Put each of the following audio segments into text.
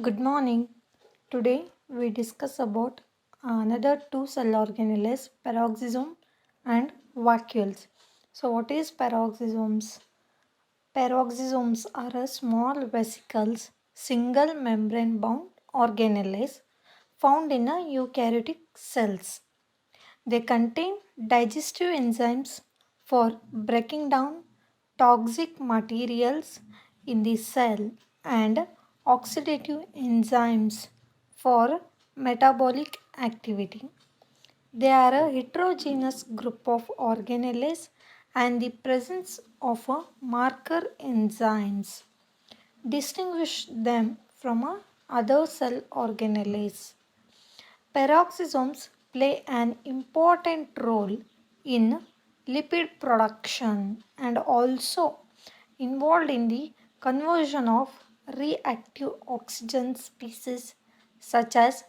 Good morning. Today we discuss about another two cell organelles, peroxisome and vacuoles. So what is peroxisomes? Peroxisomes are a small vesicles, single membrane bound organelles found in a eukaryotic cells. They contain digestive enzymes for breaking down toxic materials in the cell and oxidative enzymes for metabolic activity. They are a heterogeneous group of organelles and the presence of a marker enzymes distinguish them from other cell organelles. Peroxisomes play an important role in lipid production and also involved in the conversion of reactive oxygen species such as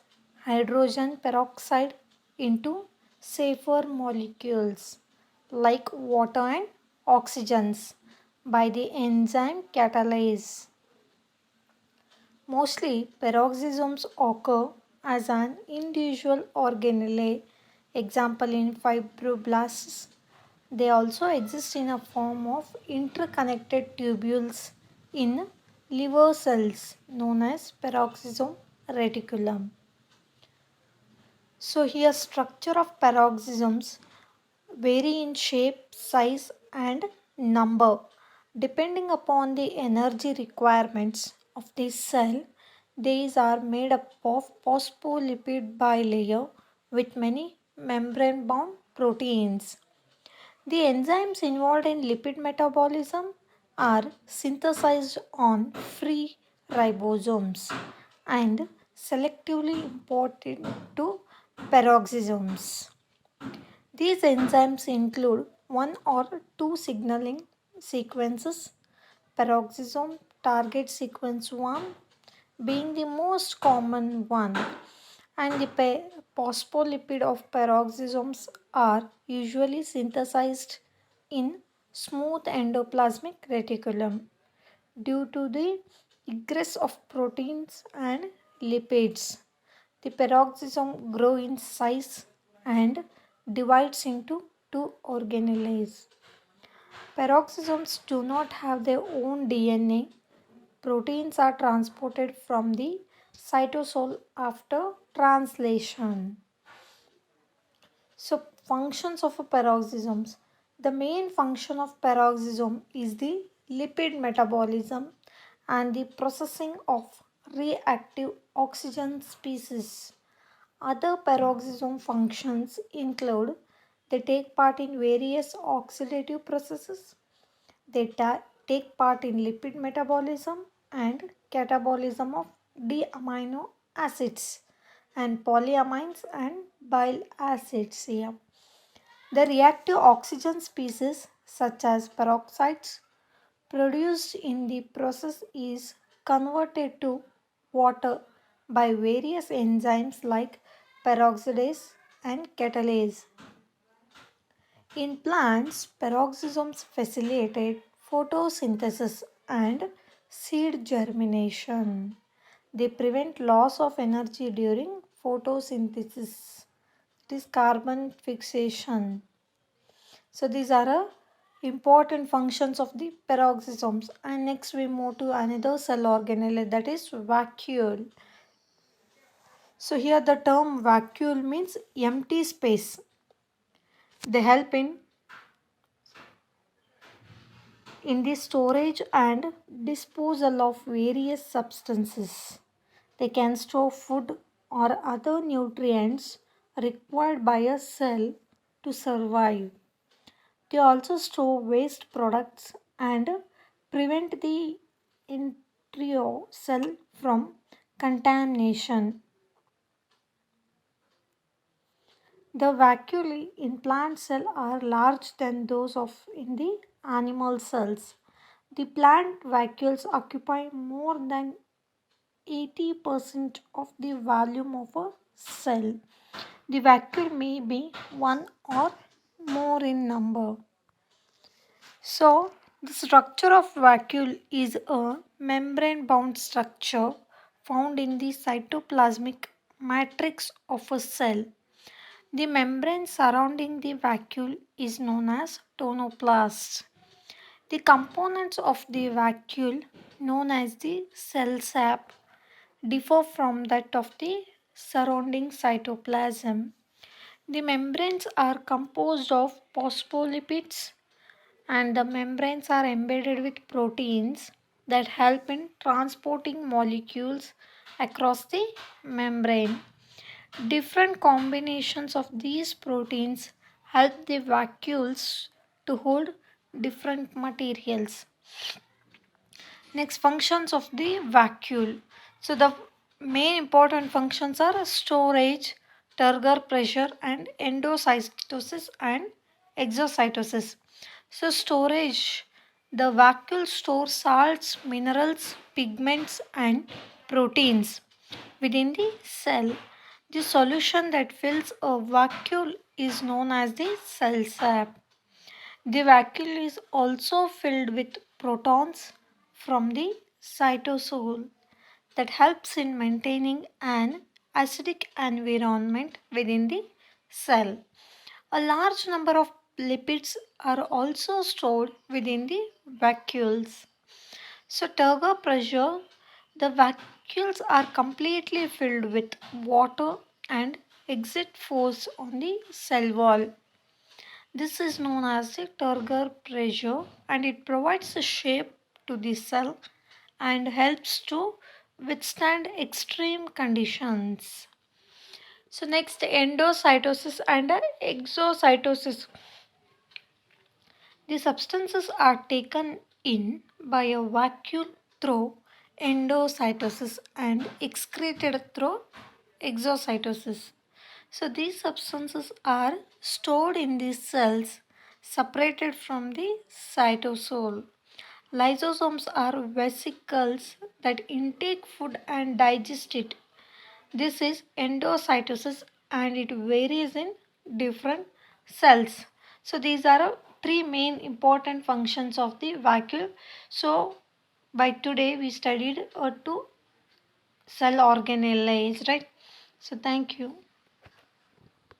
hydrogen peroxide into safer molecules like water and oxygens by the enzyme catalase. Mostly, peroxisomes occur as an individual organelle, example in fibroblasts. They also exist in a form of interconnected tubules in liver cells known as peroxisome reticulum. So here structure of peroxisomes vary in shape, size and number depending upon the energy requirements of the cell. These are made up of phospholipid bilayer with many membrane bound proteins. The enzymes involved in lipid metabolism are synthesized on free ribosomes and selectively imported to peroxisomes. These enzymes include one or two signaling sequences, peroxisome target sequence 1 being the most common one, and the phospholipid of peroxisomes are usually synthesized in smooth endoplasmic reticulum due to the egress of proteins and lipids. The peroxisome grow in size and divides into two organelles. Peroxisomes do not have their own DNA. Proteins are transported from the cytosol after translation. So, functions of a peroxisomes. The main function of peroxisome is the lipid metabolism and the processing of reactive oxygen species. Other peroxisome functions include they take part in various oxidative processes, they take part in lipid metabolism and catabolism of D-amino acids and polyamines and bile acids here. The reactive oxygen species such as peroxides produced in the process is converted to water by various enzymes like peroxidase and catalase. In plants, peroxisomes facilitate photosynthesis and seed germination. They prevent loss of energy during photosynthesis. It is carbon fixation. So these are important functions of the peroxisomes. And next we move to another cell organelle, that is vacuole. So here the term vacuole means empty space. They help in the storage and disposal of various substances. They can store food or other nutrients required by a cell to survive. They also store waste products and prevent the embryo cell from contamination. The vacuole in plant cell are larger than those of in the animal cells. The plant vacuoles occupy more than 80% of the volume of a cell. The vacuole may be one or more in number. So, the structure of vacuole is a membrane bound structure found in the cytoplasmic matrix of a cell. The membrane surrounding the vacuole is known as tonoplast. The components of the vacuole, known as the cell sap, differ from that of the surrounding cytoplasm. The membranes are composed of phospholipids, and the membranes are embedded with proteins that help in transporting molecules across the membrane. Different combinations of these proteins help the vacuoles to hold different materials. Next, functions of the vacuole. So the main important functions are storage, turgor pressure, and endocytosis and exocytosis. So storage, the vacuole stores salts, minerals, pigments, and proteins within the cell. The solution that fills a vacuole is known as the cell sap. The vacuole is also filled with protons from the cytosol that helps in maintaining an acidic environment within the cell. A large number of lipids are also stored within the vacuoles. So, turgor pressure, the vacuoles are completely filled with water and exit force on the cell wall. This is known as the turgor pressure, and it provides a shape to the cell and helps to withstand extreme conditions. So next, endocytosis and exocytosis. The substances are taken in by a vacuole through endocytosis and excreted through exocytosis. So these substances are stored in the cells separated from the cytosol. Lysosomes are vesicles that intake food and digest it. This is endocytosis and it varies in different cells. So these are three main important functions of the vacuole. So by today we studied two cell organelles, right? So thank you.